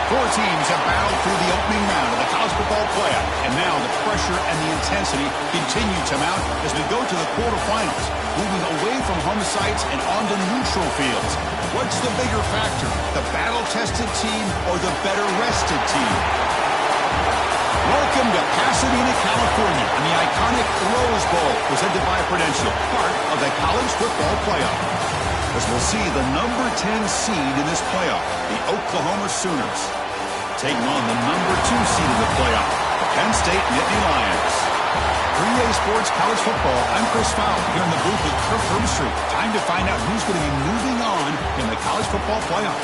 Four teams have battled through the opening round of the college football playoff, and now the pressure and the intensity continue to mount as we go to the quarterfinals, moving away from home sites and onto neutral fields. What's the bigger factor, the battle-tested team or the better-rested team? Welcome to Pasadena, California, and the iconic Rose Bowl, presented by Prudential, part of the college football playoff. As we'll see the number 10 seed in this playoff, the Oklahoma Sooners, taking on the number 2 seed in the playoff, the Penn State Nittany Lions. 3A Sports College Football, I'm Chris Fowler, here in the booth with Kirk Herbstreit. Time to find out who's going to be moving on in the college football playoff.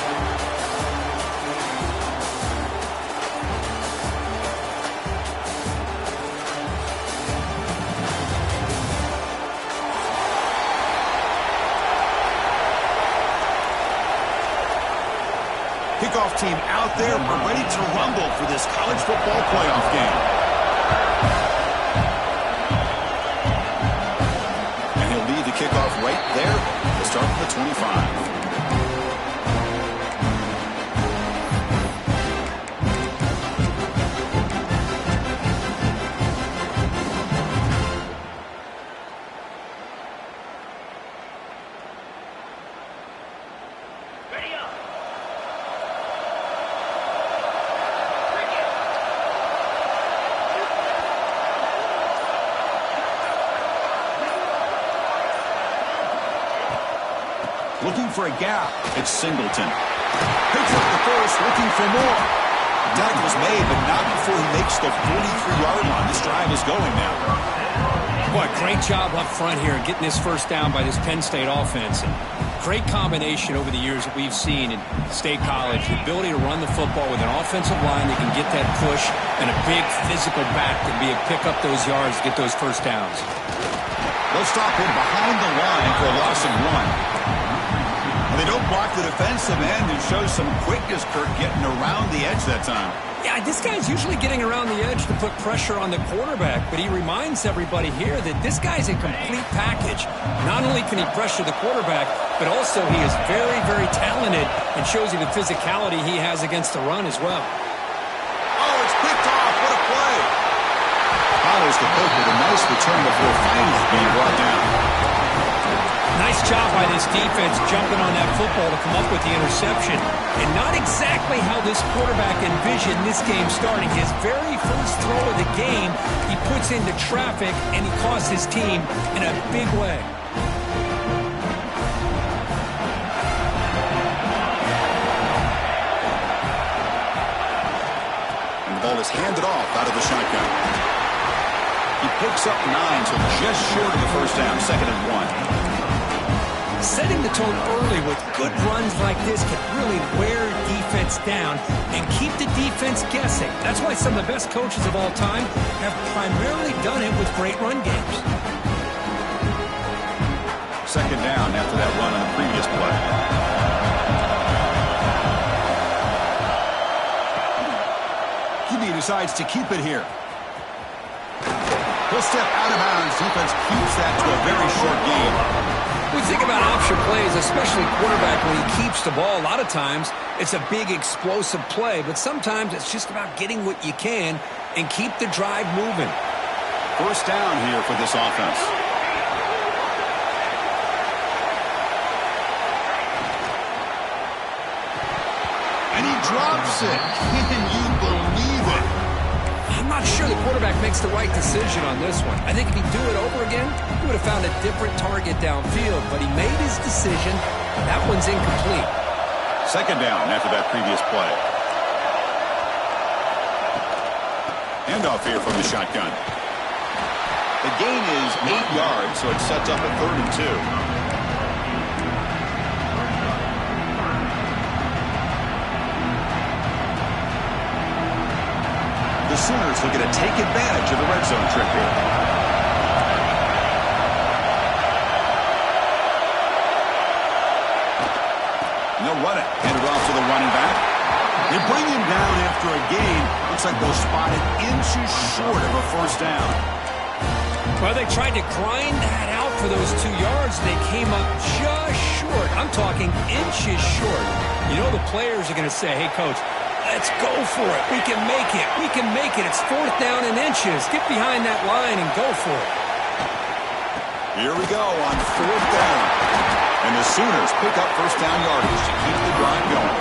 Kickoff team out there. We're ready to rumble for this college football playoff game. And he'll lead the kickoff right there. We'll start from the 25. Looking for a gap. It's Singleton. Picks up the first, looking for more. Tackle was made, but not before he makes the 43-yard line. This drive is going now. Boy, great job up front here getting this first down by this Penn State offense. And great combination over the years that we've seen in State College. The ability to run the football with an offensive line that can get that push and a big physical back to be able to pick up those yards, get those first downs. They'll stop him behind the line for a loss of 1. They don't block the defensive end and show some quickness, Kirk, getting around the edge that time. Yeah, this guy's usually getting around the edge to put pressure on the quarterback, but he reminds everybody here that this guy's a complete package. Not only can he pressure the quarterback, but also he is very, very talented and shows you the physicality he has against the run as well. Oh, it's picked off. What a play. Follows the poke with a nice return before finally being brought down. Nice job by this defense jumping on that football to come up with the interception. And not exactly how this quarterback envisioned this game starting. His very first throw of the game, he puts into traffic, and he costs his team in a big way. And the ball is handed off out of the shotgun. He picks up 9, so just short of the first down, 2nd and 1. Setting the tone early with good runs like this can really wear defense down and keep the defense guessing. That's why some of the best coaches of all time have primarily done it with great run games. 2nd down after that run on the previous play. QB decides to keep it here. He'll step out of bounds. Defense keeps that to a very short game. We think about option plays, especially quarterback when he keeps the ball. A lot of times, it's a big explosive play, but sometimes it's just about getting what you can and keep the drive moving. First down here for this offense. And he drops it. Can you believe it? I'm not sure the quarterback makes the right decision on this one. I think if he'd do it over again, he would have found a different target downfield, but he made his decision. That one's incomplete. 2nd down after that previous play. Handoff here from the shotgun. The gain is 8 yards, so it sets up a 3rd and 2. The Sooners looking to take advantage of the red zone trip here. And they'll run it. Hand it off to the running back. They bring him down after a gain. Looks like they'll spot it inches short of a first down. Well, they tried to grind that out for those 2 yards. They came up just short. I'm talking inches short. You know the players are going to say, hey, Coach, Let's go for it. We can make it. We can make it. It's 4th down and inches. Get behind that line and go for it. Here we go on 4th down. And the Sooners pick up first down yardage to keep the drive going.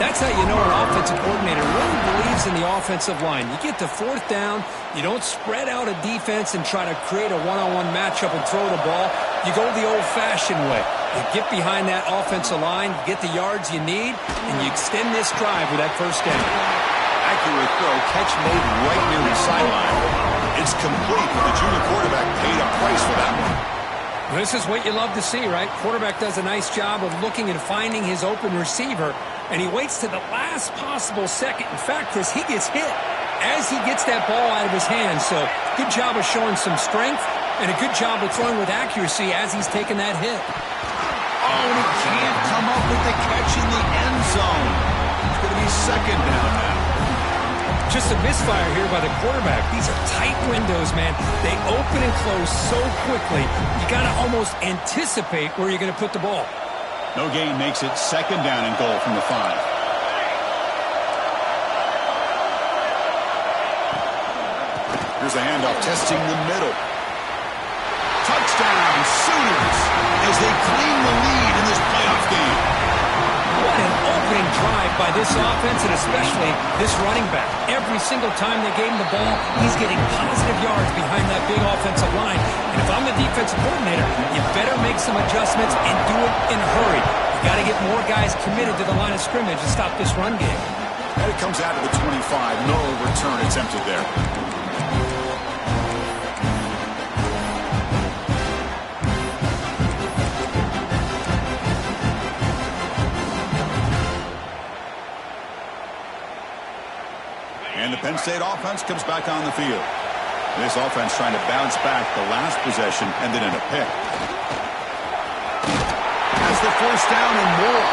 That's how you know an offensive coordinator really believes in the offensive line. You get to 4th down, you don't spread out a defense and try to create a one-on-one matchup and throw the ball. You go the old-fashioned way. You get behind that offensive line, you get the yards you need, and you extend this drive with that first down. Accurate throw, catch made right near the sideline. It's complete. The junior quarterback paid a price for that one. This is what you love to see, right? Quarterback does a nice job of looking and finding his open receiver, and he waits to the last possible second. In fact, Chris, he gets hit as he gets that ball out of his hands. So good job of showing some strength and a good job of throwing with accuracy as he's taking that hit. Oh, and he can't come up with the catch in the end zone. It's going to be 2nd down now. Just a misfire here by the quarterback. These are tight windows, man. They open and close so quickly. You got to almost anticipate where you're going to put the ball. No gain makes it 2nd down and goal from the 5. Here's a handoff testing the middle. Touchdown, Sooners, as they claim the lead in this playoff game. What an opening drive by this offense, and especially this running back. Every single time they gave him the ball, he's getting positive yards behind that big offensive line. And if I'm the defensive coordinator, you better make some adjustments and do it in a hurry. You got to get more guys committed to the line of scrimmage to stop this run game. And it comes out to the 25. No return attempted there. And the Penn State offense comes back on the field. This offense trying to bounce back. The last possession ended in a pick. Has the 1st down and more.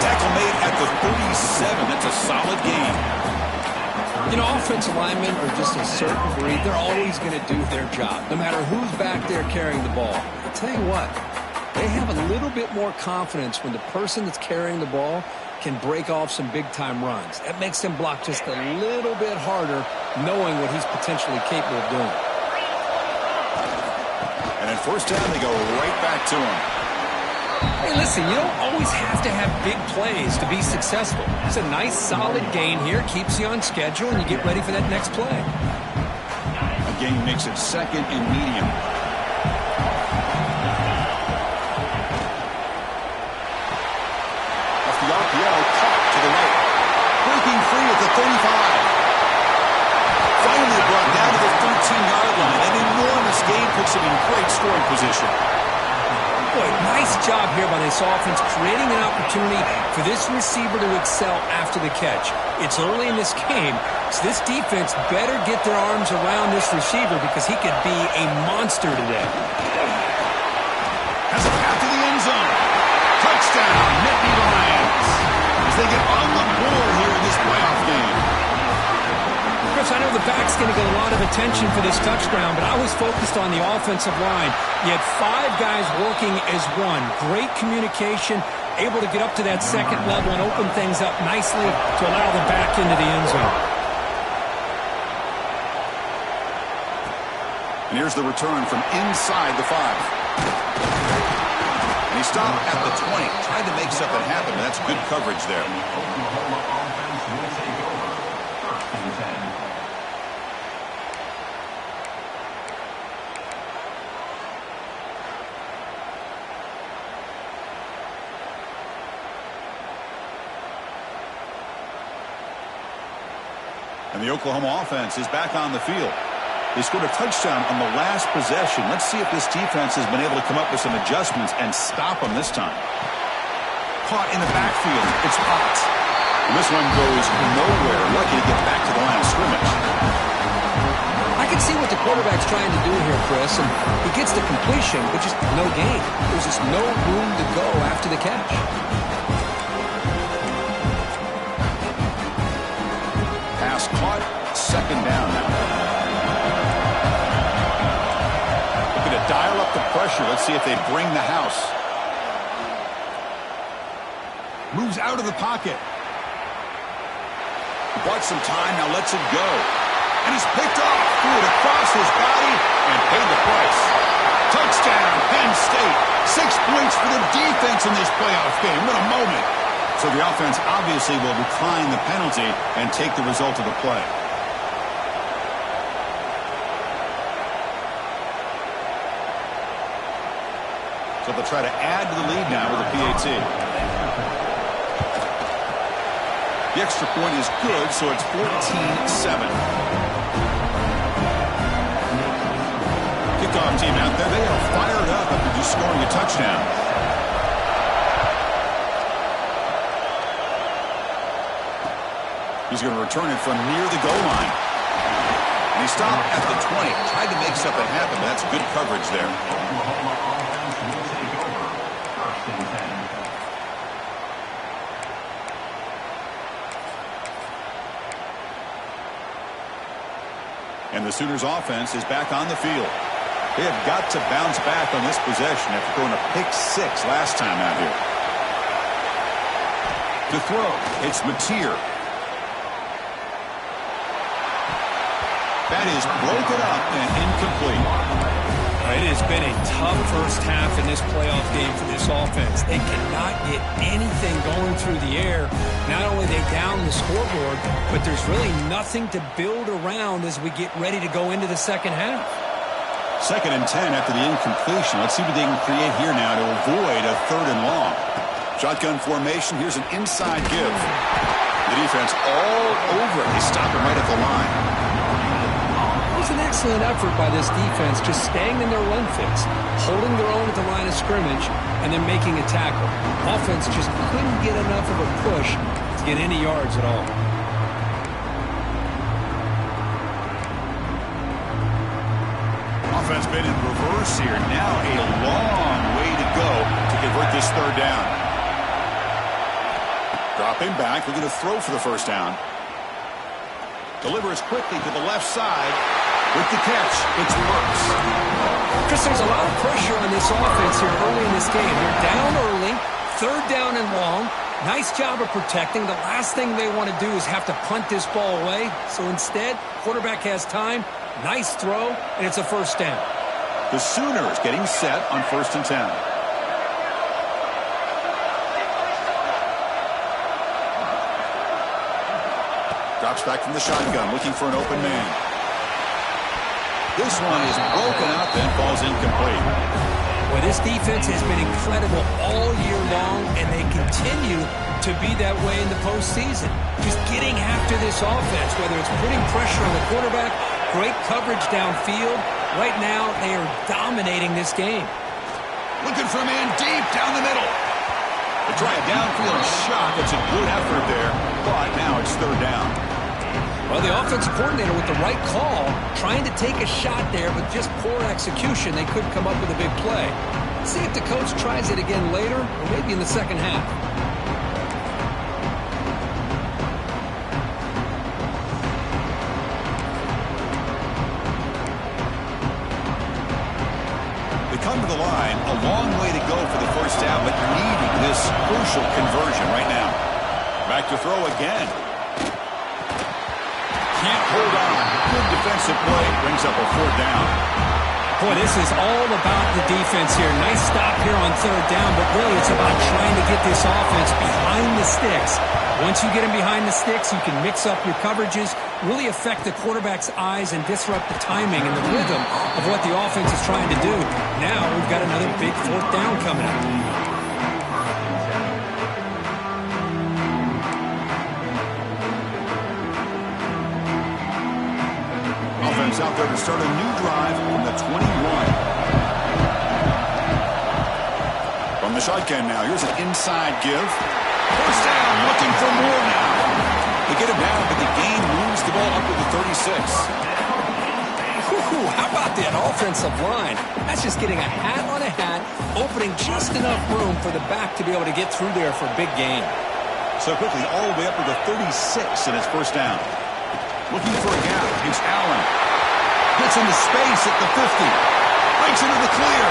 Tackle made at the 37. That's a solid gain. You know, offensive linemen are just a certain breed. They're always going to do their job, no matter who's back there carrying the ball. I'll tell you what, they have a little bit more confidence when the person that's carrying the ball can break off some big-time runs. That makes them block just a little bit harder, knowing what he's potentially capable of doing. And at 1st down, they go right back to him. Hey, listen, you don't always have to have big plays to be successful. It's a nice, solid gain here, keeps you on schedule, and you get ready for that next play. A gain makes it 2nd and medium. RPO caught to the right. Breaking free at the 35. Finally brought down to the 13-yard line. An enormous gain puts him in great scoring position. Boy, nice job here by this offense, creating an opportunity for this receiver to excel after the catch. It's early in this game, so this defense better get their arms around this receiver because he could be a monster today. Has a path to the end zone. Touchdown, Nittany Lions, as they get on the board here in this playoff game. Chris, I know the back's going to get a lot of attention for this touchdown, but I was focused on the offensive line. You had 5 guys working as one. Great communication, able to get up to that 2nd level and open things up nicely to allow the back into the end zone. And here's the return from inside the 5. He stopped at the 20, tried to make something happen, and that's good coverage there. And the Oklahoma offense is back on the field. They scored a touchdown on the last possession. Let's see if this defense has been able to come up with some adjustments and stop them this time. Caught in the backfield. It's Potts. And this one goes nowhere. Lucky to get back to the line of scrimmage. I can see what the quarterback's trying to do here, Chris, and he gets the completion, but just no gain. There's just no room to go after the catch. Pass caught. 2nd down now. Looking to dial up the pressure. Let's see if they bring the house. Moves out of the pocket. Bought some time, now lets it go. And he's picked off, threw it across his body, and paid the price. Touchdown, Penn State. 6 points for the defense in this playoff game. What a moment. So the offense obviously will decline the penalty and take the result of the play. So they'll try to add to the lead now with a PAT. The extra point is good, so it's 14-7. Kickoff team out there, they are fired up after just scoring a touchdown. He's going to return it from near the goal line. And he stopped at the 20. Tried to make something happen, but that's good coverage there. And the Sooners offense is back on the field. They have got to bounce back on this possession after throwing a pick 6 last time out here. To throw, it's Mateer. That is broken up and incomplete. It has been a tough first half in this playoff game for this offense. They cannot get anything going through the air. Not only they down the scoreboard, but there's really nothing to build around as we get ready to go into the second half. 2nd and 10 after the incompletion. Let's see what they can create here now to avoid a 3rd and long. Shotgun formation. Here's an inside give. The defense all over it. They stop him right at the line. It was an excellent effort by this defense, just staying in their run fix, holding their own at the line of scrimmage, and then making a tackle. Offense just couldn't get enough of a push to get any yards at all. Offense been in reverse here. Now a long way to go to convert this 3rd down. Dropping back, looking to throw for the 1st down. Delivers quickly to the left side. With the catch, it's Brooks. Chris, there's a lot of pressure on this offense here early in this game. They're down early, 3rd down and long. Nice job of protecting. The last thing they want to do is have to punt this ball away. So instead, quarterback has time. Nice throw, and it's a 1st down. The Sooners getting set on 1st and 10. Drops back from the shotgun, looking for an open man. This one is broken up and falls incomplete. Well, this defense has been incredible all year long, and they continue to be that way in the postseason. Just getting after this offense, whether it's putting pressure on the quarterback, great coverage downfield. Right now, they are dominating this game. Looking for a man deep down the middle. They try a downfield shot. It's a good effort there, but now it's 3rd down. Well, the offensive coordinator with the right call, trying to take a shot there, but just poor execution. They couldn't come up with a big play. Let's see if the coach tries it again later, or maybe in the second half. They come to the line, a long way to go for the 1st down, but needing this crucial conversion right now. Back to throw again. Can't hold on. Good defensive play. Brings up a 4th down. Boy, this is all about the defense here. Nice stop here on 3rd down, but really it's about trying to get this offense behind the sticks. Once you get them behind the sticks, you can mix up your coverages, really affect the quarterback's eyes and disrupt the timing and the rhythm of what the offense is trying to do. Now we've got another big 4th down coming up. Out there to start a new drive from the 21. From the shotgun now, here's an inside give. 1st down, looking for more now. They get him down, but the game moves the ball up to the 36. How about that offensive line? That's just getting a hat on a hat, opening just enough room for the back to be able to get through there for a big gain. So quickly, all the way up to the 36, and it's 1st down. Looking for a gap. It's Allen. Gets into space at the 50. Breaks into the clear.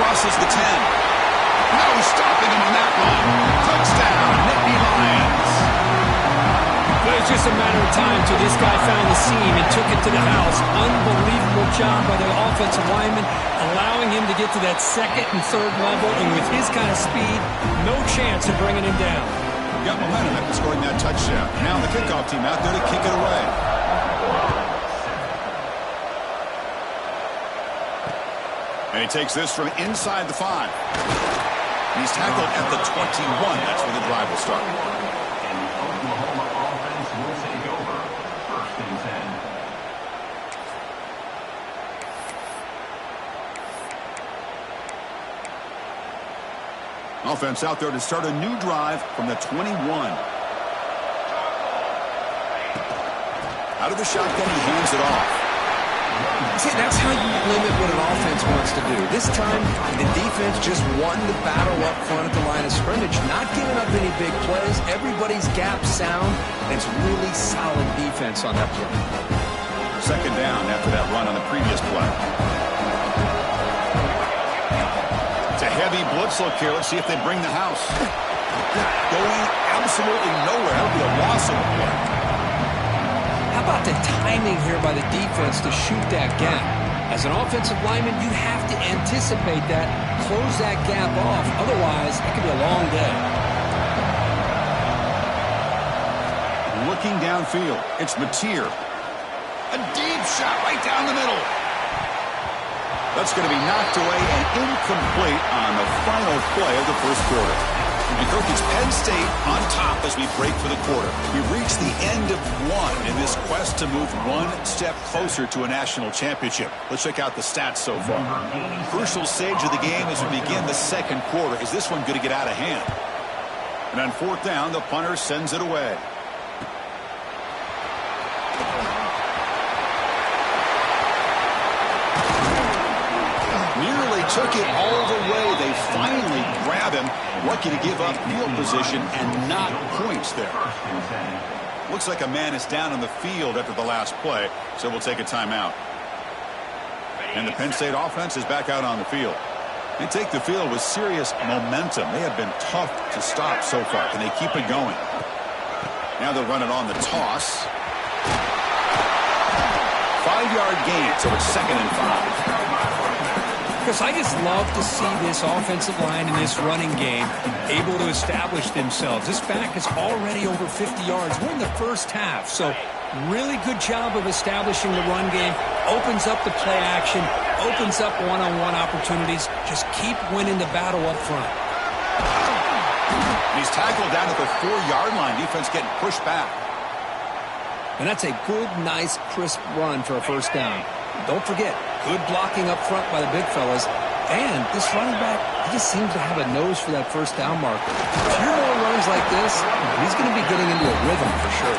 Crosses the 10. No stopping him on that one. Touchdown, Nittany Lions. just a matter of time till this guy found the seam and took it to the house. Unbelievable job by the offensive lineman, allowing him to get to that second and third level, and with his kind of speed, no chance of bringing him down. Got momentum after scoring that touchdown. Now the kickoff team out there to kick it away. And he takes this from inside the 5. And he's tackled at the 21. That's where the drive will start. And the Oklahoma offense will take over. 1st and 10. Offense out there to start a new drive from the 21. Out of the shotgun, he hands it off. See, that's how you limit what an offense wants to do. This time, the defense just won the battle up front at the line of scrimmage, not giving up any big plays. Everybody's gap sound, and it's really solid defense on that play. 2nd down after that run on the previous play. It's a heavy blitz look here. Let's see if they bring the house. Going absolutely nowhere. That'll be a loss of the play. How about the timing here by the defense to shoot that gap? As an offensive lineman, you have to anticipate that, close that gap off. Otherwise, it could be a long day. Looking downfield, it's Mateer. A deep shot right down the middle. That's going to be knocked away and incomplete on the final play of the first quarter. And Kirk, it's Penn State on top as we break for the quarter. We've reached the end of one in this quest to move one step closer to a national championship. Let's check out the stats so far. Crucial stage of the game as we begin the second quarter. Is this one going to get out of hand? And on 4th down, the punter sends it away. Nearly took it all the way. They finally grab him. Lucky to give up field position and not points there. Looks like a man is down on the field after the last play, so we'll take a timeout. And the Penn State offense is back out on the field. They take the field with serious momentum. They have been tough to stop so far. Can they keep it going? Now they'll run it on the toss. 5-yard gain, so it's 2nd and 5. Chris, I just love to see this offensive line in this running game able to establish themselves. This back is already over 50 yards. We're in the first half, so really good job of establishing the run game. Opens up the play action, opens up one-on-one opportunities. Just keep winning the battle up front. He's tackled down at the 4-yard line. Defense getting pushed back. And that's a good, nice, crisp run for a first down. Don't forget, good blocking up front by the big fellas. And this running back, he just seems to have a nose for that first down marker. A few more runs like this, he's going to be getting into a rhythm for sure.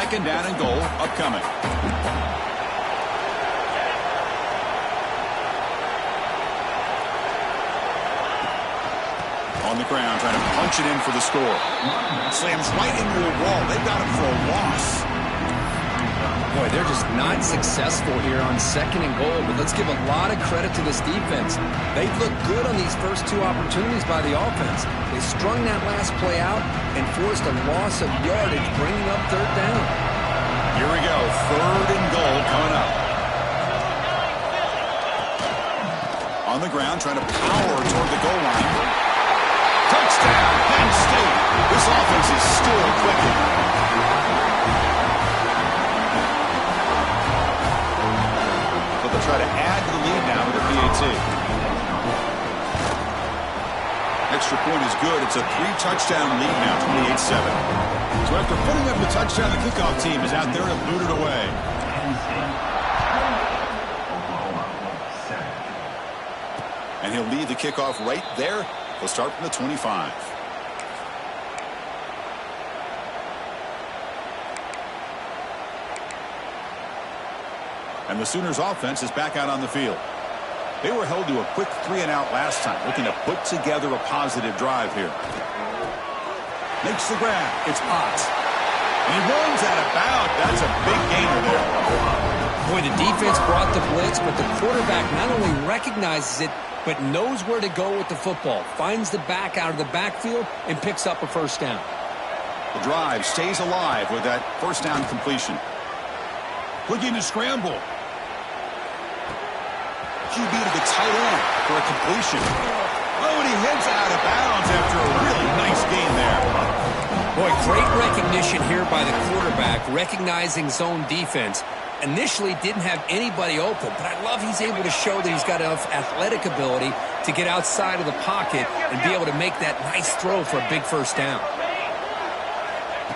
2nd down and goal upcoming. On the ground, trying to punch it in for the score. Slams right into a wall. They got him for a loss. Boy, they're just not successful here on 2nd and goal, but let's give a lot of credit to this defense. They've looked good on these first 2 opportunities by the offense. They strung that last play out and forced a loss of yardage, bringing up 3rd down. Here we go, 3rd and goal coming up. On the ground, trying to power toward the goal line. Touchdown, Penn State. This offense is still clicking. So they'll try to add to the lead now with a PAT. Extra point is good. It's a 3-touchdown lead now, 28-7. So after putting up the touchdown, the kickoff team is out there to boot it away. And he'll lead the kickoff right there. They'll start from the 25. And the Sooners offense is back out on the field. They were held to a quick 3-and-out last time, looking to put together a positive drive here. Makes the grab. It's Ott. And he runs out of bounds. That's a big gainer there. Boy, the defense brought the blitz, but the quarterback not only recognizes it, but knows where to go with the football. Finds the back out of the backfield and picks up a first down. The drive stays alive with that first down completion. Looking to scramble. QB to the tight end for a completion. Oh, and he heads out of bounds after a really nice gain there. Boy, great recognition here by the quarterback, recognizing zone defense. Initially didn't have anybody open, but I love he's able to show that he's got enough athletic ability to get outside of the pocket and be able to make that nice throw for a big first down.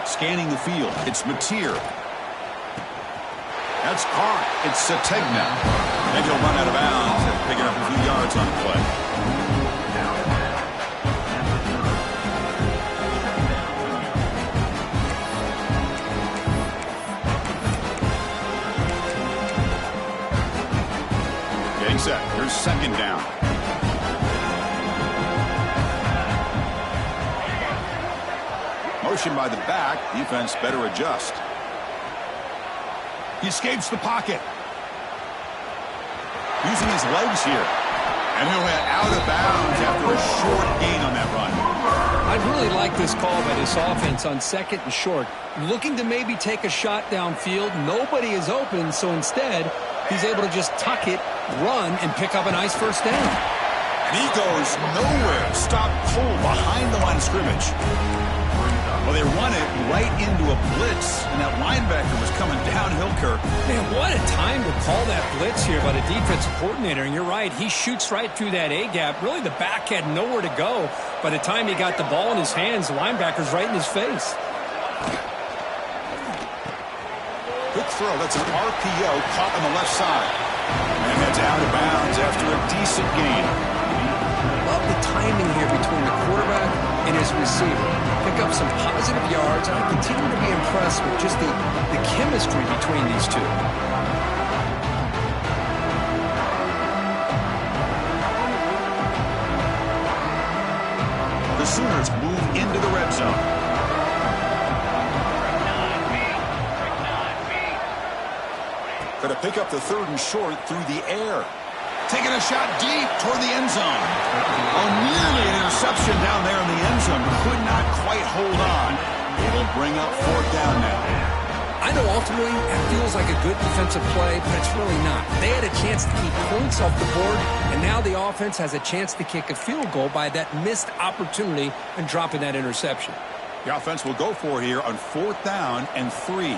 Scanning the field, it's Mateer. That's caught. It's Sategna. And he'll run out of bounds and pick it up a few yards on the play. Getting set. Here's second down. Motion by the back. Defense better adjust. He escapes the pocket. Using his legs here. And he'll head out of bounds after a short gain on that run. I really like this call by this offense on second and short. Looking to maybe take a shot downfield. Nobody is open, so instead, he's able to just tuck it, run, and pick up a nice first down. And he goes nowhere. Stopped cold behind the line of scrimmage. Well, they run it right into a blitz, and that linebacker was coming downhill, Kirk. Man, what a time to call that blitz here by the defensive coordinator. And you're right, he shoots right through that A-gap. Really, the back had nowhere to go. By the time he got the ball in his hands, the linebacker's right in his face. Good throw. That's an RPO caught on the left side. And that's out of bounds after a decent gain. Love the timing here between the quarterback and his receiver. Pick up some positive yards, and I continue to be impressed with just the chemistry between these two. The Sooners move into the red zone. Going to pick up the third and short through the air. Taking a shot deep toward the end zone. Oh, nearly an interception down there in the end zone. Could not quite hold on. It'll bring up fourth down now. I know ultimately that feels like a good defensive play, but it's really not. They had a chance to keep points off the board, and now the offense has a chance to kick a field goal by that missed opportunity and dropping that interception. The offense will go for it here on fourth down and 3.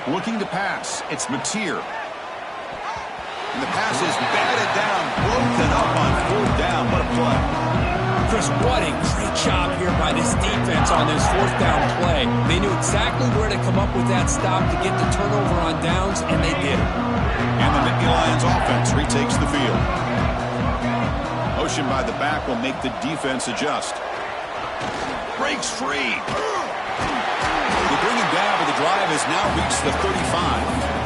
Looking to pass. It's Mateer. And the pass is batted down, broken up on fourth down. What a play. Chris, what a great job here by this defense on this fourth down play. They knew exactly where to come up with that stop to get the turnover on downs, and they did it. And the Nittany Lions offense retakes the field. Motion by the back will make the defense adjust. Breaks free. They bring him down, but the drive has now reached the 35.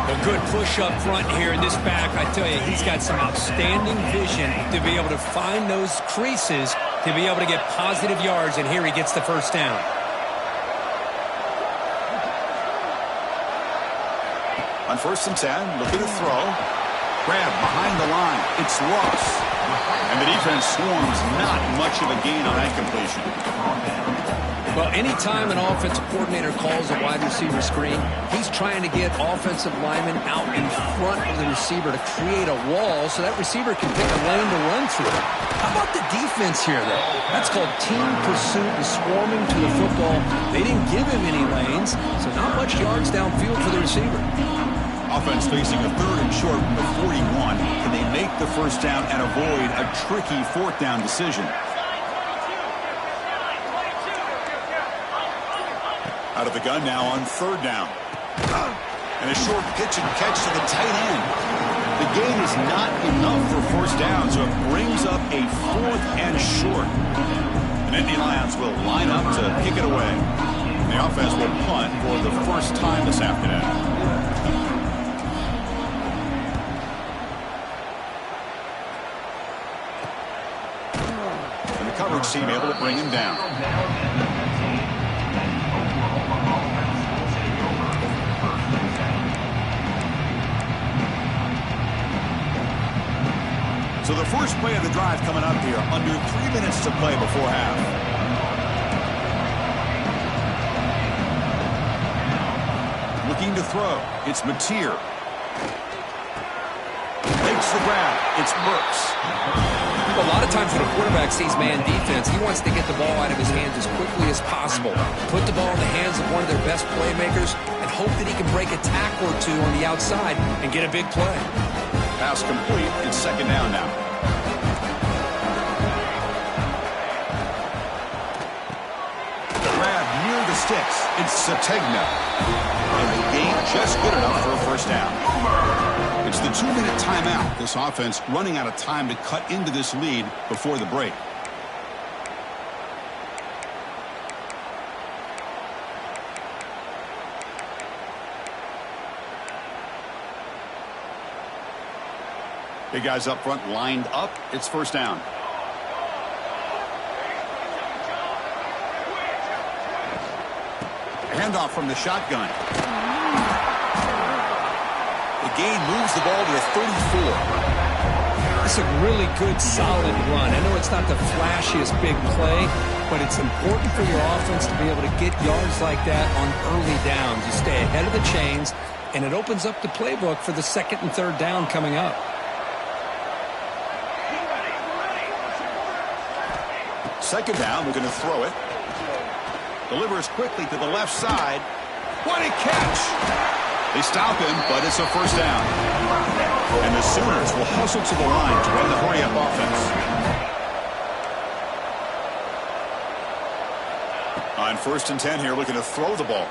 A good push up front here in this back. I tell you, he's got some outstanding vision to be able to find those creases, to be able to get positive yards, and here he gets the first down. On first and 10, look at the throw. Grab behind the line. It's lost. And the defense swarms not much of a gain on that completion. Well, anytime an offensive coordinator calls a wide receiver screen, he's trying to get offensive linemen out in front of the receiver to create a wall so that receiver can pick a lane to run through. How about the defense here, though? That's called team pursuit and swarming to the football. They didn't give him any lanes, so not much yards downfield for the receiver. Offense facing a third and short from the 41. Can they make the first down and avoid a tricky fourth down decision? Out of the gun now on third down. And a short pitch and catch to the tight end. The gain is not enough for first down, so it brings up a fourth and short. The Nittany Lions will line up to kick it away. The offense will punt for the first time this afternoon. And the coverage team able to bring him down. So the first play of the drive coming up here, under 3 minutes to play before half. Looking to throw. It's Mateer. Makes the grab. It's Burks. Well, a lot of times when a quarterback sees man defense, he wants to get the ball out of his hands as quickly as possible. Put the ball in the hands of one of their best playmakers and hope that he can break a tackle or two on the outside and get a big play. Pass complete. It's second down now. The grab near the sticks. It's Sategna. And the gain just good enough for a first down. It's the 2-minute timeout. This offense running out of time to cut into this lead before the break. Big guys up front lined up. It's first down. Handoff from the shotgun. The gain moves the ball to the 34. It's a really good, solid run. I know it's not the flashiest big play, but it's important for your offense to be able to get yards like that on early downs. You stay ahead of the chains, and it opens up the playbook for the second and third down coming up. Second down, we're going to throw it. Delivers quickly to the left side. What a catch! They stop him, but it's a first down. And the Sooners will hustle to the line to run the hurry-up offense. On 1st and 10 here, looking to throw the ball.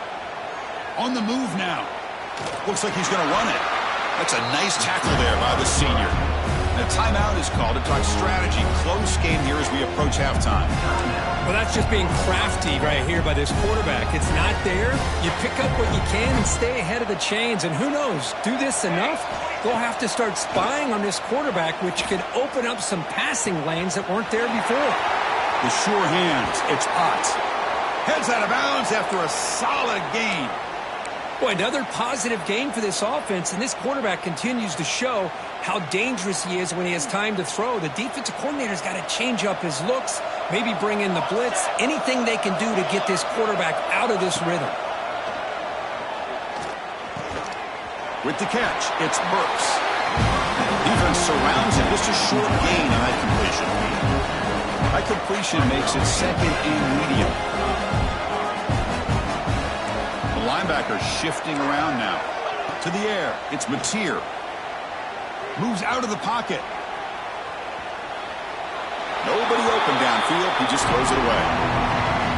On the move now. Looks like he's going to run it. That's a nice tackle there by the senior. And a timeout is called to talk strategy. Close game here as we approach halftime. Well, that's just being crafty right here by this quarterback. It's not there. You pick up what you can and stay ahead of the chains. And who knows, do this enough, they'll have to start spying on this quarterback, which could open up some passing lanes that weren't there before. The sure hands. It's Potts. Heads out of bounds after a solid gain. Boy, another positive game for this offense, and this quarterback continues to show how dangerous he is when he has time to throw. The defensive coordinator's got to change up his looks, maybe bring in the blitz, anything they can do to get this quarterback out of this rhythm. With the catch, it's Burks. Defense surrounds him. Just a short gain on that completion. That completion makes it second and medium. The linebacker shifting around now. To the air, it's Mateer. Moves out of the pocket. Nobody open downfield. He just throws it away.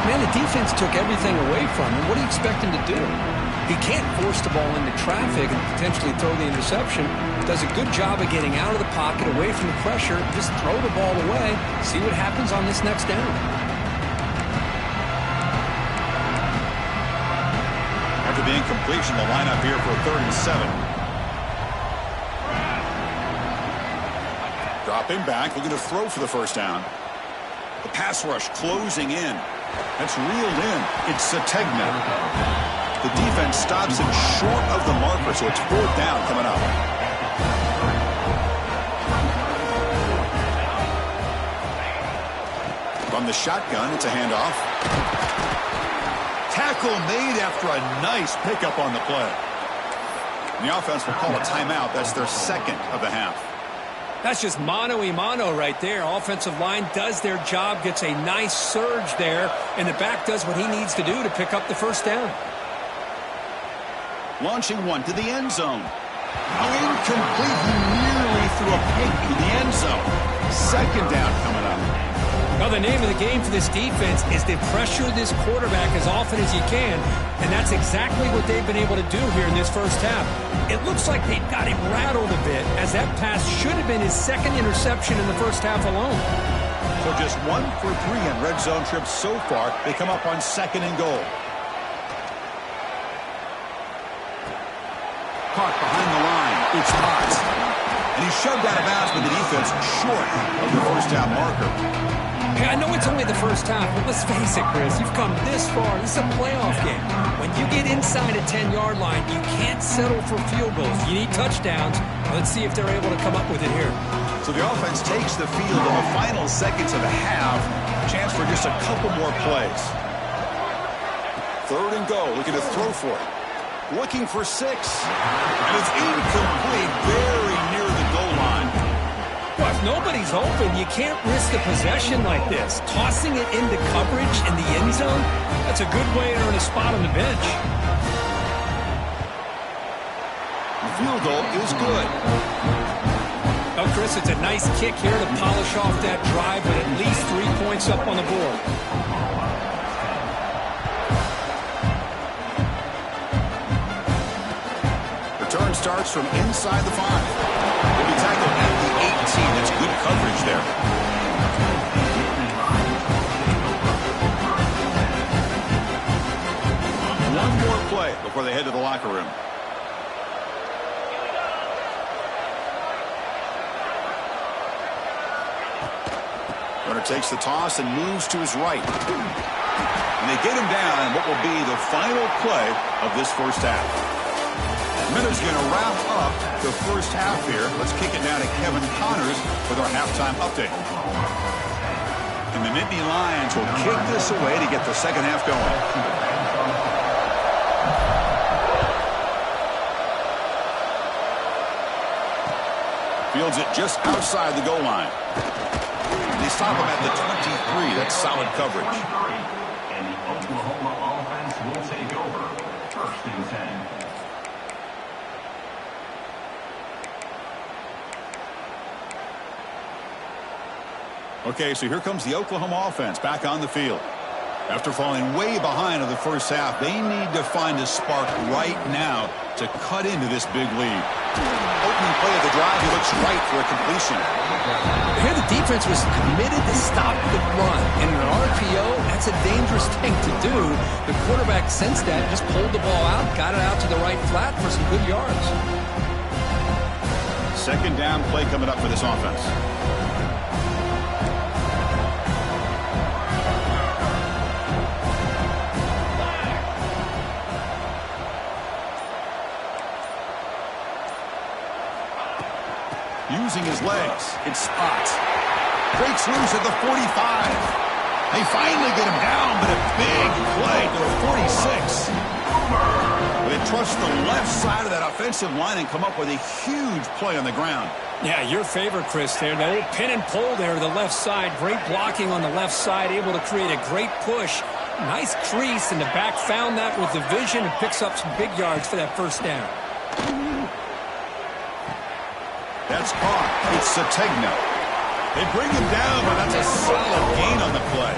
Man, the defense took everything away from him. What do you expect him to do? He can't force the ball into traffic and potentially throw the interception. Does a good job of getting out of the pocket, away from the pressure. Just throw the ball away. See what happens on this next down. After the incompletion, the lineup here for a 3rd and 7. Dropping back, looking to throw for the first down. The pass rush closing in. That's reeled in. It's Sategna. The defense stops him short of the marker, so it's 4th down coming up. From the shotgun, it's a handoff. Tackle made after a nice pickup on the play. And the offense will call a timeout. That's their second of the half. That's just mano-a-mano right there. Offensive line does their job, gets a nice surge there, and the back does what he needs to do to pick up the first down. Launching one to the end zone. Incomplete. He nearly threw a pick in the end zone. Second down coming up. Now, the name of the game for this defense is to pressure this quarterback as often as you can, and that's exactly what they've been able to do here in this first half. It looks like they've got him rattled a bit, as that pass should have been his second interception in the first half alone. So just 1 for 3 on red zone trips so far. They come up on 2nd and goal. Caught behind the line. It's Potts. And he's shoved out of bounds by the defense short of the first down marker. Hey, I know it's only the first half, but let's face it, Chris. You've come this far. This is a playoff game. When you get inside a 10-yard line, you can't settle for field goals. You need touchdowns. Let's see if they're able to come up with it here. So the offense takes the field in the final seconds of the half. Chance for just a couple more plays. 3rd and goal. Looking to throw for it. Looking for 6. And it's incomplete. Very near the goal line. Well, if nobody's open, you can't risk a possession like this. Tossing it into coverage in the end zone, that's a good way to earn a spot on the bench. The field goal is good. Oh, Chris, it's a nice kick here to polish off that drive, but at least 3 points up on the board. Return starts from inside the 5. Will be tackled at the 18. That's good coverage there. One more play before they head to the locker room. Runner takes the toss and moves to his right. And they get him down in what will be the final play of this first half. Minutes going to wrap up the first half here. Let's kick it down to Kevin Connors with our halftime update. And the Nittany Lions will kick this away to get the second half going. Fields it just outside the goal line. They stop him at the 23. That's solid coverage. And the Oklahoma offense will take over. 1st and 10. Okay, so here comes the Oklahoma offense back on the field. After falling way behind in the first half, they need to find a spark right now to cut into this big lead. Opening play of the drive, he looks right for a completion. Here the defense was committed to stop the run. In an RPO, that's a dangerous thing to do. The quarterback sensed that, just pulled the ball out, got it out to the right flat for some good yards. 2nd down play coming up for this offense. Using his legs, it's spots. Breaks loose at the 45. They finally get him down, but a big play to the 46. They trust the left side of that offensive line and come up with a huge play on the ground. Yeah, your favorite, Chris, there. That little pin and pull there to the left side. Great blocking on the left side, able to create a great push. Nice crease, and the back found that with the vision and picks up some big yards for that first down. That's caught. It's Sategna. They bring him down, but that's a solid gain on the play.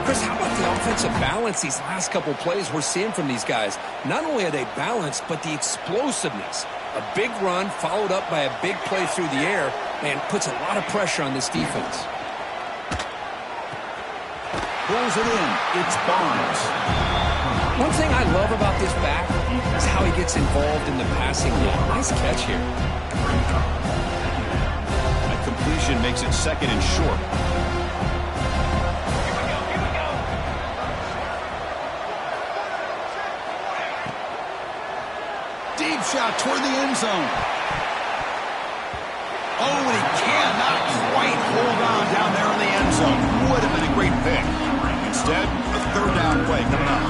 Chris, how about the offensive balance these last couple plays we're seeing from these guys? Not only are they balanced, but the explosiveness. A big run followed up by a big play through the air, and puts a lot of pressure on this defense. Pulls it in. It's Barnes. One thing I love about this back is how he gets involved in the passing game. Nice catch here. That completion makes it 2nd and short. Deep shot toward the end zone. Oh, and he cannot quite hold on down there in the end zone. Would have been a great pick. Instead, a 3rd down play coming up.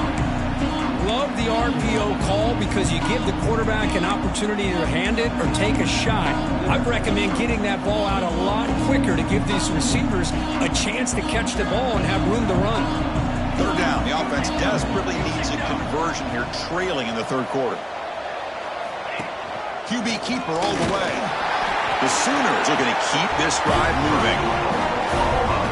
Love the RPO call because you give the quarterback an opportunity to hand it or take a shot. I'd recommend getting that ball out a lot quicker to give these receivers a chance to catch the ball and have room to run. 3rd down. The offense desperately needs a conversion here, trailing in the 3rd quarter. QB keeper all the way. The Sooners are going to keep this drive moving.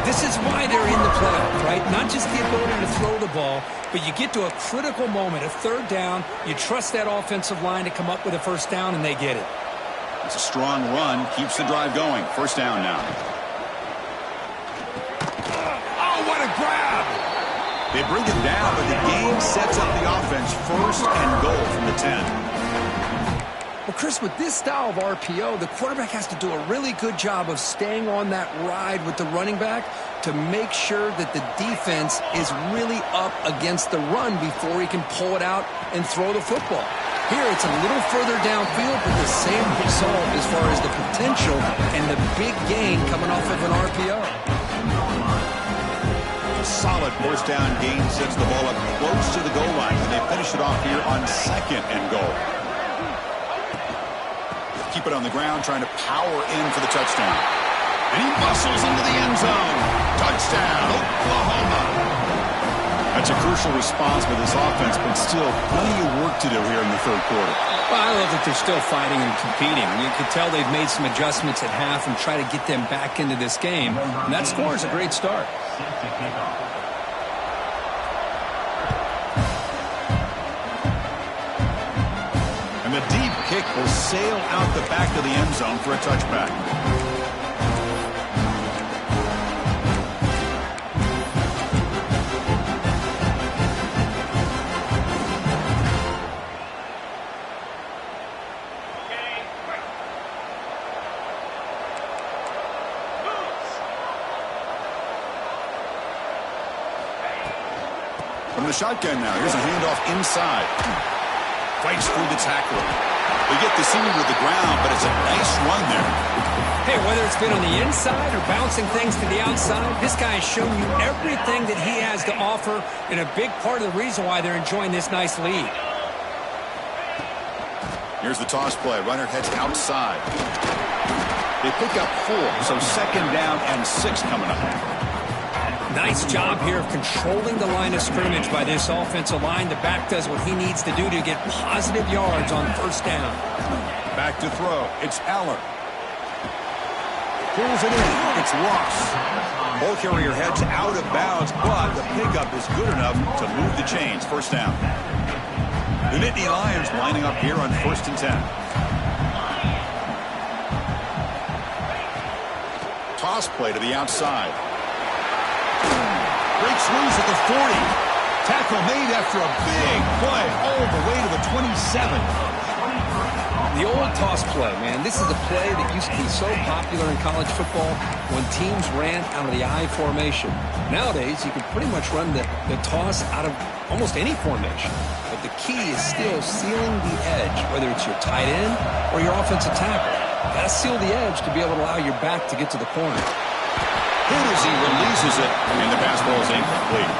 This is why they're in the playoff, right? Not just the ability to throw the ball, but you get to a critical moment, a 3rd down. You trust that offensive line to come up with a 1st down, and they get it. It's a strong run. Keeps the drive going. 1st down now. Oh, what a grab! They bring him down, but the game sets up the offense 1st and goal from the 10. Well, Chris, with this style of RPO, the quarterback has to do a really good job of staying on that ride with the running back to make sure that the defense is really up against the run before he can pull it out and throw the football. Here it's a little further downfield, but the same result as far as the potential and the big gain coming off of an RPO. A solid first down gain sets the ball up close to the goal line, and they finish it off here on 2nd and goal. Keep it on the ground, trying to power in for the touchdown. And he muscles into the end zone. Touchdown, Oklahoma. That's a crucial response for this offense, but still plenty of work to do here in the 3rd quarter. Well, I love that they're still fighting and competing. You can tell they've made some adjustments at half and try to get them back into this game. And that score is a great start. And the deep kick will sail out the back of the end zone for a touchback. From the shotgun now, here's a handoff inside. Fights through the tackler. They get the senior to the ground, but it's a nice run there. Hey, whether it's been on the inside or bouncing things to the outside, this guy has shown you everything that he has to offer, and a big part of the reason why they're enjoying this nice lead. Here's the toss play. Runner heads outside. They pick up 4, so 2nd down and 6 coming up. Nice job here of controlling the line of scrimmage by this offensive line. The back does what he needs to do to get positive yards on 1st down. Back to throw. It's Aller. Pulls it in. It's Ross. Ball carrier heads out of bounds, but the pickup is good enough to move the chains. 1st down. The Nittany Lions lining up here on 1st and 10. Toss play to the outside. Breaks loose at the 40. Tackle made after a big play all the way to the 27. The old toss play, man. This is a play that used to be so popular in college football when teams ran out of the I formation. Nowadays, you can pretty much run the toss out of almost any formation. But the key is still sealing the edge, whether it's your tight end or your offensive tackle. Got to seal the edge to be able to allow your back to get to the corner. As he releases it, and the pass ball is incomplete.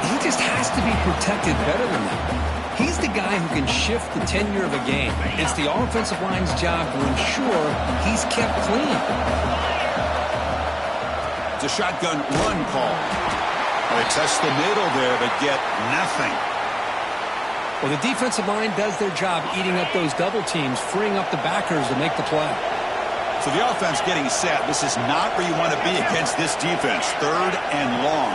He just has to be protected better than that. He's the guy who can shift the tenure of a game. It's the offensive line's job to ensure he's kept clean. It's a shotgun run call. They test the middle there, but get nothing. Well, the defensive line does their job eating up those double teams, freeing up the backers to make the play. So the offense getting set. This is not where you want to be against this defense. 3rd and long.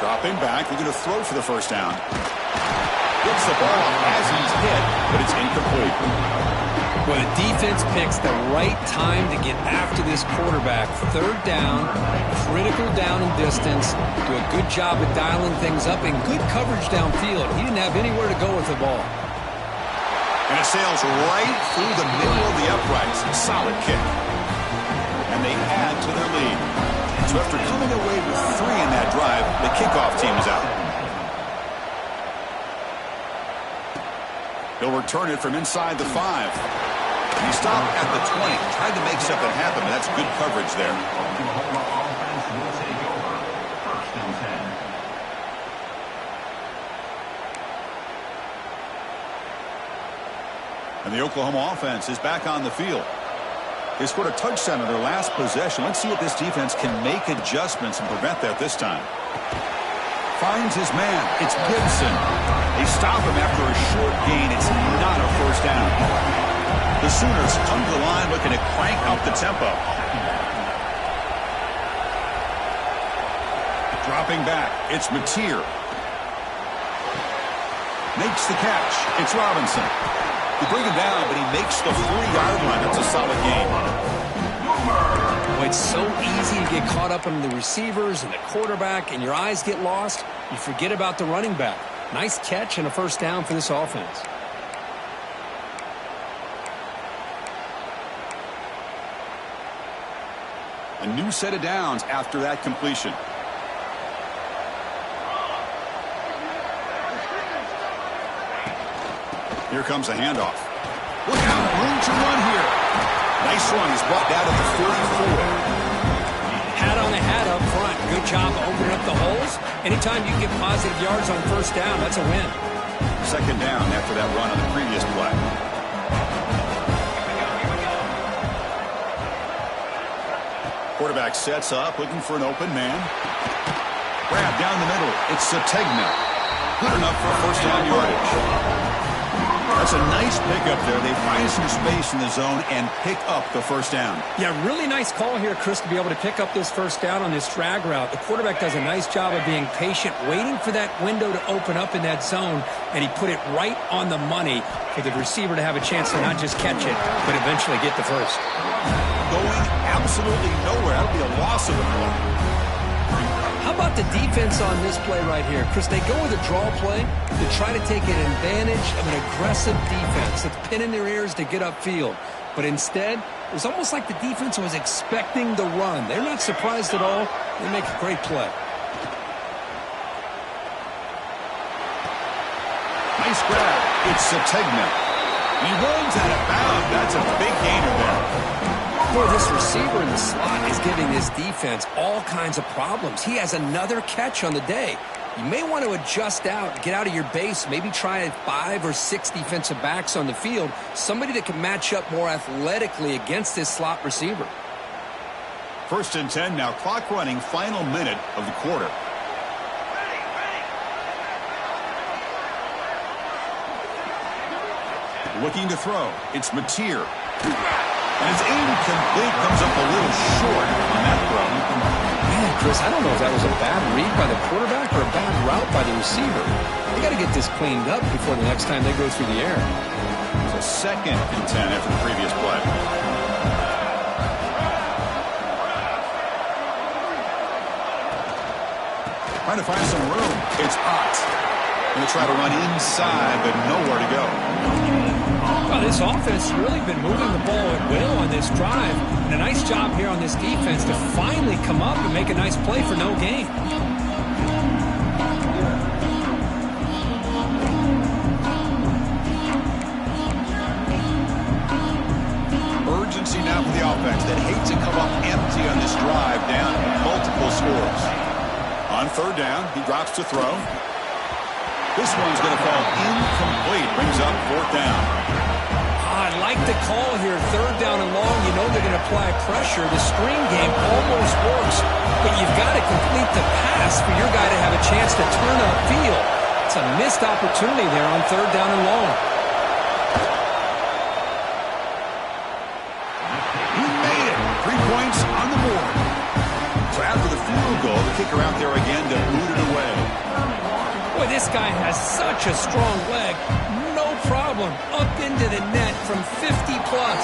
Dropping back. They're going to throw for the 1st down. Gets the ball as he's hit, but it's incomplete. Well, the defense picks the right time to get after this quarterback. 3rd down, critical down and distance. Do a good job of dialing things up and good coverage downfield. He didn't have anywhere to go with the ball. And it sails right through the middle of the uprights. Solid kick. And they add to their lead. So after coming away with 3 in that drive, the kickoff team is out. He'll return it from inside the 5. He stopped at the 20. Tried to make something happen, but that's good coverage there. Oklahoma offense will take over. 1st and 10. And the Oklahoma offense is back on the field. They scored a touchdown in their last possession. Let's see if this defense can make adjustments and prevent that this time. Finds his man. It's Gibson. They stop him after a short gain. It's not a 1st down. The Sooners come to the line looking to crank up the tempo. Dropping back. It's Mateer. Makes the catch. It's Robinson. They bring him down, but he makes the 40-yard line. That's a solid game. Well, it's so easy to get caught up in the receivers and the quarterback, and your eyes get lost. You forget about the running back. Nice catch and a 1st down for this offense. A new set of downs after that completion. Here comes a handoff. Look out, room to run here. Nice run. He's brought down at the 44. Hat on the hat up front. Good job opening up the holes. Anytime you get positive yards on first down, that's a win. Second down after that run on the previous play. Quarterback sets up, looking for an open man. Grab down the middle. It's Sategna. Good enough for first down yardage. That's a nice pickup there. They find some space in the zone and pick up the first down. Yeah, really nice call here, Chris, to be able to pick up this first down on this drag route. The quarterback does a nice job of being patient, waiting for that window to open up in that zone, and he put it right on the money for the receiver to have a chance to not just catch it, but eventually get the first. Going absolutely nowhere. That would be a loss of the play. How about the defense on this play right here? Chris, they go with a draw play to try to take an advantage of an aggressive defense that's pinning their ears to get upfield. But instead, it was almost like the defense was expecting the run. They're not surprised at all. They make a great play. Nice grab. It's Sategna. He runs out of bounds. That's a big gainer there. Boy, this receiver in the slot is giving this defense all kinds of problems. He has another catch on the day. You may want to adjust out, get out of your base, maybe try 5 or 6 defensive backs on the field, somebody that can match up more athletically against this slot receiver. First and 10 now, clock running, final minute of the quarter. Looking to throw. It's Mateer. And it's incomplete, comes up a little short on that throw. Man, Chris, I don't know if that was a bad read by the quarterback or a bad route by the receiver. They got to get this cleaned up before the next time they go through the air. It's a second and 10 after the previous play. Trying to find some room. It's Ott. Going to try to run inside, but nowhere to go. Well, this offense has really been moving the ball at will on this drive. And a nice job here on this defense to finally come up and make a nice play for no gain. Urgency now for the offense that hates to come up empty on this drive, down multiple scores. On third down, he drops to throw. This one's going to fall incomplete. Brings up fourth down. I like the call here. Third down and long. You know they're going to apply pressure. The screen game almost works, but you've got to complete the pass for your guy to have a chance to turn upfield. It's a missed opportunity there on third down and long. He made it. 3 points on the board. So after the field goal, the kicker out there again to boot it away. Boy, this guy has such a strong leg. No problem. Up into the net from 50 plus.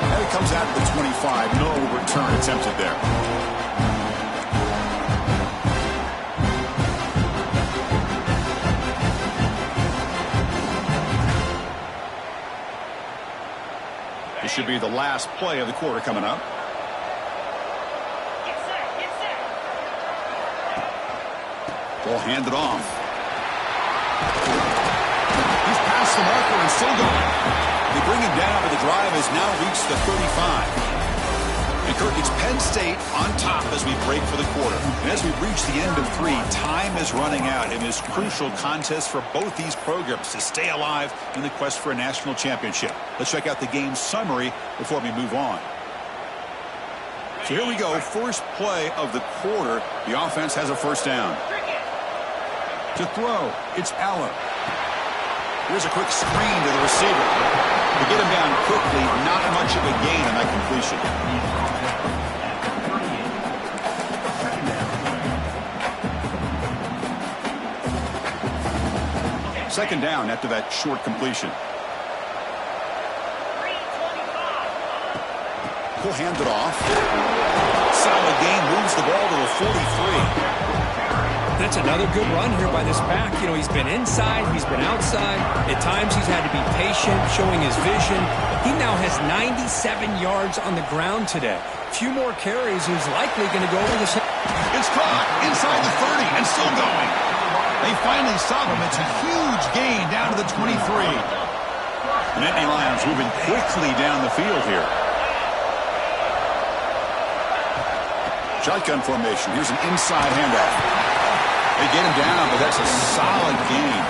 And it comes out of the 25. No return attempted there. This should be the last play of the quarter coming up. Ball handed off. He's past the marker and still going. They bring him down, but the drive has now reached the 35. And Kirk, it's Penn State on top as we break for the quarter. And as we reach the end of 3, time is running out in this crucial contest for both these programs to stay alive in the quest for a national championship. Let's check out the game summary before we move on. So here we go. First play of the quarter. The offense has a first down. To throw, it's Aller. Here's a quick screen to the receiver. To get him down quickly, not much of a gain on that completion. Second down after that short completion. He'll hand it off. Solid gain, moves the ball to the 43. That's another good run here by this back. You know, he's been inside, he's been outside. At times he's had to be patient, showing his vision. He now has 97 yards on the ground today. A few more carries, he's likely going to go over this. It's caught inside the 30 and still going. They finally stop him. It's a huge gain down to the 23. Nittany Lions moving quickly down the field here. Shotgun formation. Here's an inside handoff. They get him down, but that's a solid gain.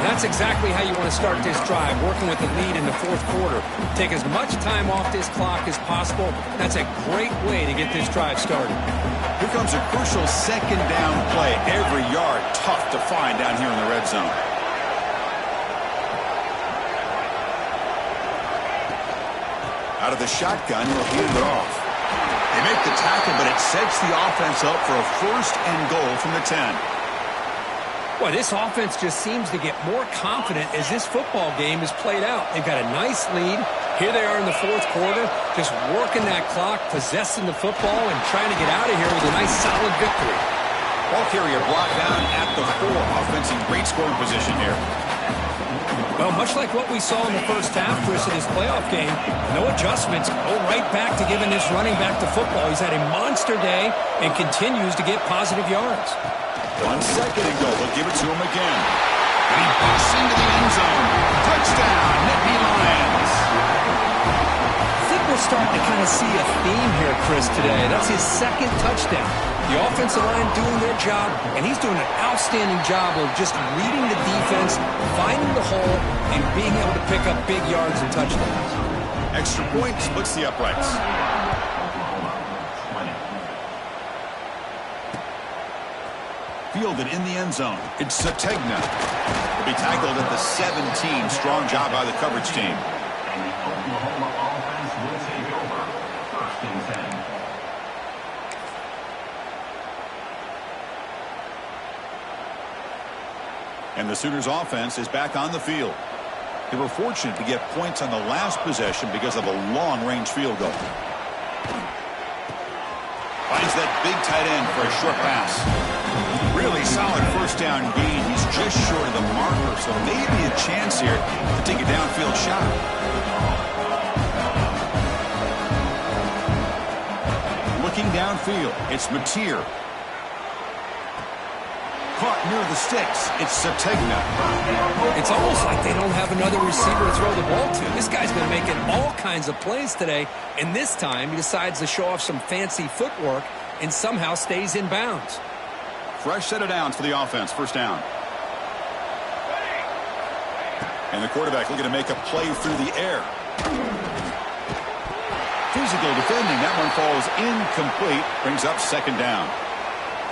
That's exactly how you want to start this drive, working with the lead in the fourth quarter. Take as much time off this clock as possible. That's a great way to get this drive started. Here comes a crucial second down play. Every yard tough to find down here in the red zone. Out of the shotgun, he'll hand it off. They make the tackle, but it sets the offense up for a first and goal from the 10. Boy, this offense just seems to get more confident as this football game is played out. They've got a nice lead. Here they are in the fourth quarter, just working that clock, possessing the football, and trying to get out of here with a nice, solid victory. Ball carrier blocked down at the 4. Offense in great scoring position here. Well, much like what we saw in the first half, Chris, of this playoff game, no adjustments. Go right back to giving this running back the football. He's had a monster day and continues to get positive yards. 1 second and go. They'll give it to him again. And he busts into the end zone. Touchdown, Nittany Lions. I think we're starting to kind of see a theme here, Chris, today. That's his second touchdown. The offensive line doing their job, and he's doing an outstanding job of just reading the defense, finding the hole, and being able to pick up big yards and touchdowns. Extra point splits the uprights. Fielded in the end zone. It's Sategna. Will be tackled at the 17. Strong job by the coverage team. And the Oklahoma offense will take over. First and 10. And the Sooners offense is back on the field. They were fortunate to get points on the last possession because of a long-range field goal. Finds that big tight end for a short pass. Really solid first down gain. He's just short of the marker, so maybe a chance here to take a downfield shot. Looking downfield, it's Mateer. Caught near the sticks. It's Sategna. It's almost like they don't have another receiver to throw the ball to. This guy's been making all kinds of plays today, and this time he decides to show off some fancy footwork and somehow stays in bounds. Fresh set of downs for the offense. First down. And the quarterback looking to make a play through the air. Physical defending. That one falls incomplete. Brings up second down.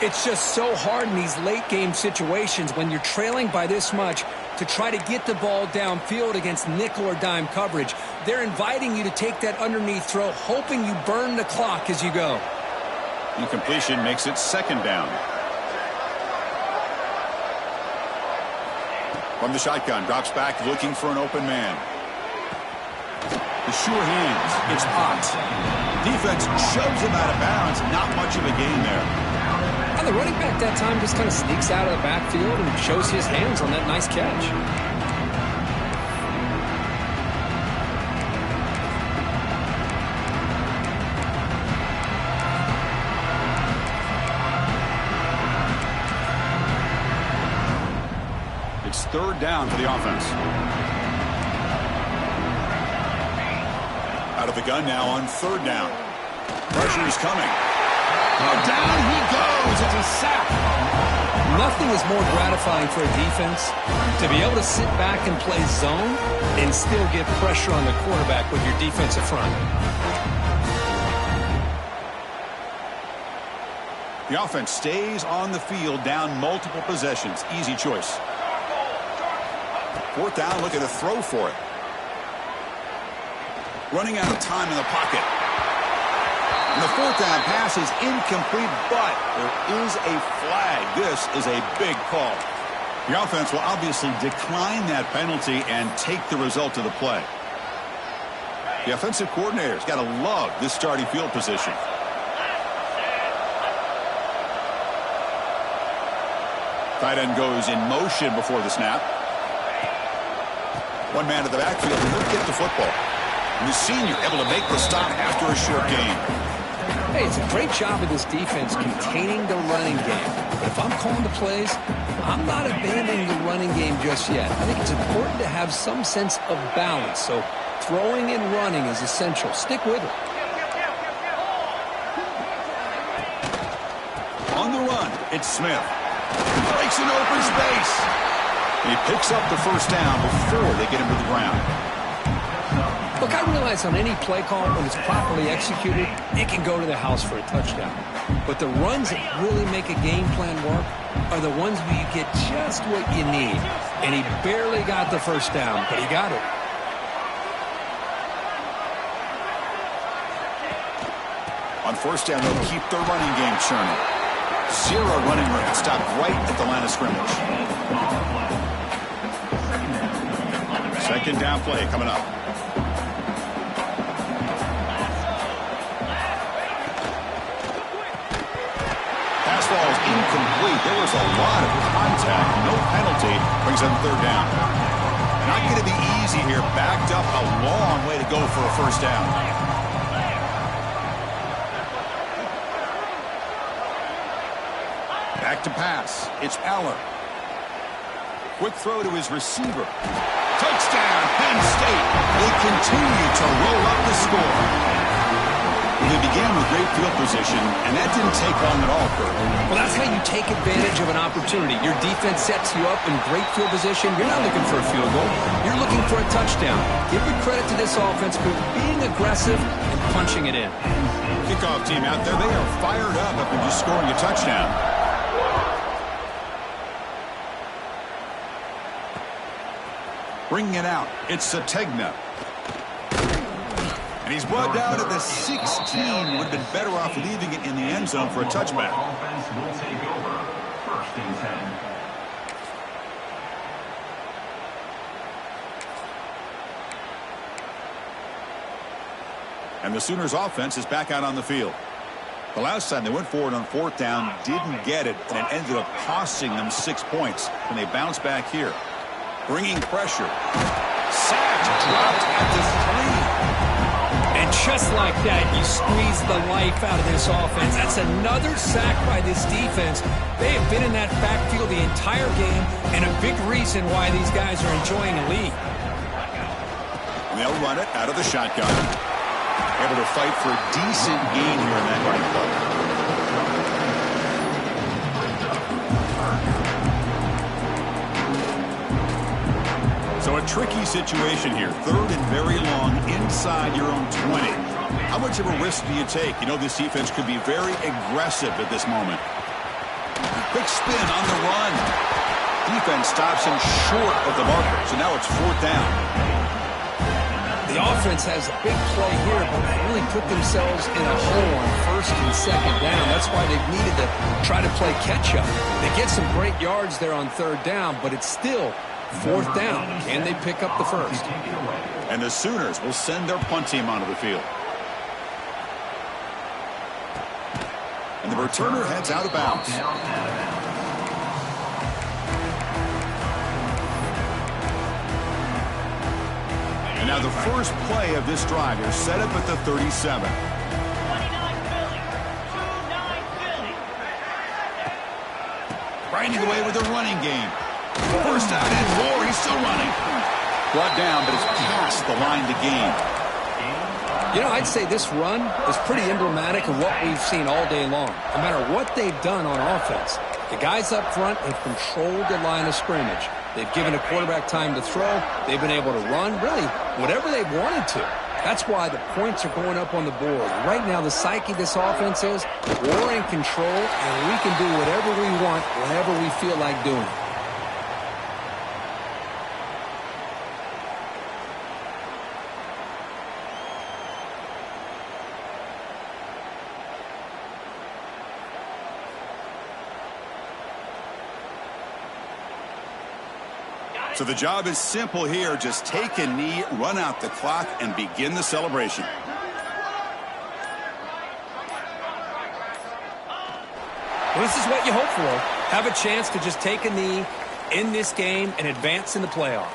It's just so hard in these late-game situations when you're trailing by this much to try to get the ball downfield against nickel or dime coverage. They're inviting you to take that underneath throw, hoping you burn the clock as you go. Incompletion makes it second down. From the shotgun, drops back looking for an open man. The sure hands. It's Potts. Defense shoves him out of bounds. Not much of a gain there. And the running back that time just kind of sneaks out of the backfield and shows his hands on that nice catch. It's third down for the offense. Out of the gun now on third down. Pressure is coming. Oh, down he goes. It's a sack. Nothing is more gratifying for a defense to be able to sit back and play zone and still get pressure on the quarterback with your defensive front. The offense stays on the field down multiple possessions. Easy choice. Fourth down, looking to throw for it. Running out of time in the pocket. And the fourth down pass is incomplete, but there is a flag. This is a big call. The offense will obviously decline that penalty and take the result of the play. The offensive coordinator's got to love this starting field position. Tight end goes in motion before the snap. One man at the backfield, and he'll get the football. And the senior able to make the stop after a short gain. Hey, it's a great job of this defense containing the running game. But if I'm calling the plays, I'm not abandoning the running game just yet. I think it's important to have some sense of balance. So throwing and running is essential. Stick with it. On the run, it's Smith. Breaks an open space. He picks up the first down before they get him to the ground. Look, I realize on any play call, when it's properly executed, it can go to the house for a touchdown. But the runs that really make a game plan work are the ones where you get just what you need. And he barely got the first down, but he got it. On first down, they'll keep their running game churning. Zero running room. Stopped right at the line of scrimmage. Second down play coming up. Pass ball is incomplete. There was a lot of contact. No penalty. Brings up third down. Not going to be easy here. Backed up a long way to go for a first down. Back to pass. It's Aller. Quick throw to his receiver. Touchdown, Penn State. They continue to roll up the score. They began with great field position, and that didn't take long at all, Kurt. Well, that's how you take advantage of an opportunity. Your defense sets you up in great field position. You're not looking for a field goal. You're looking for a touchdown. Give the credit to this offense for being aggressive and punching it in. Kickoff team out there, they are fired up after just scoring a touchdown. Bringing it out, it's Sategna. And he's brought down to the 16. Would have been better off leaving it in the end zone for a touchback. Offense will take over. First and 10. And the Sooners offense is back out on the field. The last time they went forward on fourth down, didn't get it, and it ended up costing them 6 points. And they bounce back here. Bringing pressure. Sacked, dropped at the 3. And just like that, you squeeze the life out of this offense. That's another sack by this defense. They have been in that backfield the entire game, and a big reason why these guys are enjoying a lead. And they'll run it out of the shotgun. Able to fight for a decent gain here in that running play. So a tricky situation here. Third and very long inside your own 20. How much of a risk do you take? You know this defense could be very aggressive at this moment. Quick spin on the run. Defense stops him short of the marker. So now it's fourth down. The offense has a big play here, but they really put themselves in a hole on first and second down. That's why they've needed to try to play catch-up. They get some great yards there on third down, but it's still fourth down. Can they pick up the first? And the Sooners will send their punt team onto the field. And the returner heads out of bounds. And now the first play of this drive is set up at the 37. Grinding away with the running game. First down and more. He's still running. Brought down, but it's past the line to gain. You know, I'd say this run is pretty emblematic of what we've seen all day long. No matter what they've done on offense, the guys up front have controlled the line of scrimmage. They've given a quarterback time to throw. They've been able to run, really, whatever they've wanted to. That's why the points are going up on the board. Right now, the psyche of this offense is we're in control, and we can do whatever we want whenever we feel like doing it. So the job is simple here. Just take a knee, run out the clock, and begin the celebration. Well, this is what you hope for. Have a chance to just take a knee in this game and advance in the playoff.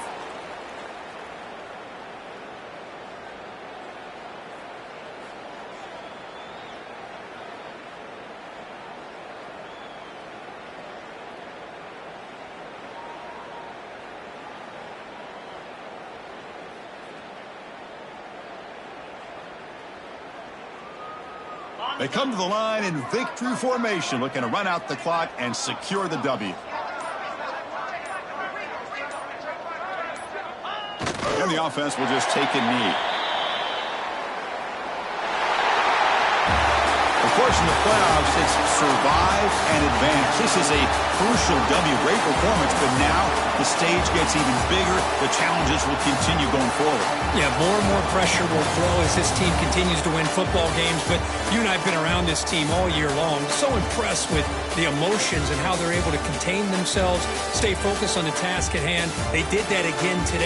They come to the line in victory formation, looking to run out the clock and secure the W. And the offense will just take a knee. Of course, in the playoffs, it's survive and advance. This is a crucial W. Great performance, but now the stage gets even bigger. The challenges will continue going forward. Yeah, more and more pressure will grow as this team continues to win football games. But you and I have been around this team all year long. So impressed with the emotions and how they're able to contain themselves, stay focused on the task at hand. They did that again today.